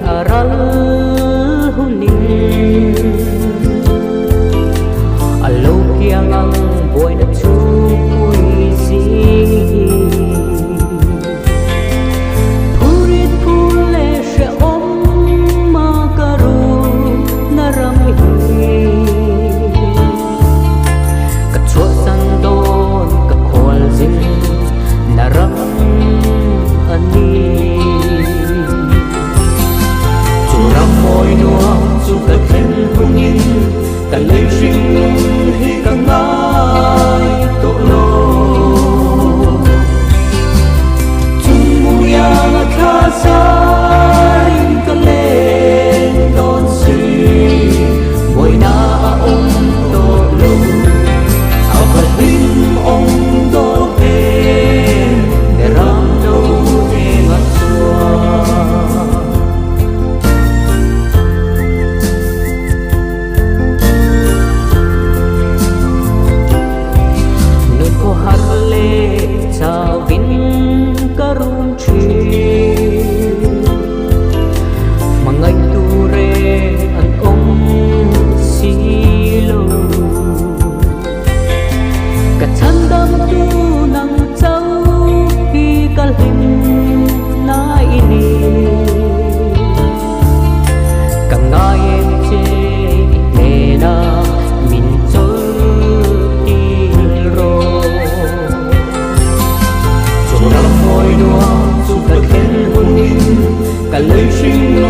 aral hunin alo kiang ang boy na chupoy sing purit pule she om makaru naramihi kachua sandon kakwal zin naram ani môi nuông dù ta khen hung nhìn ta lấy sinh hi càng ngái tổ lô chung mùi là khá sai ta lên đón suy môi na ôm tổ lô áo vật hình ông tổ tên để ram đâu để ngắt xua sao vin karun chi mangai tu re an om silo ka chandam tu nang chau hi kalhim na ini ka ngai em che ne na min chol ti ro môi nuông dù ta khen hôn in cả lời sinh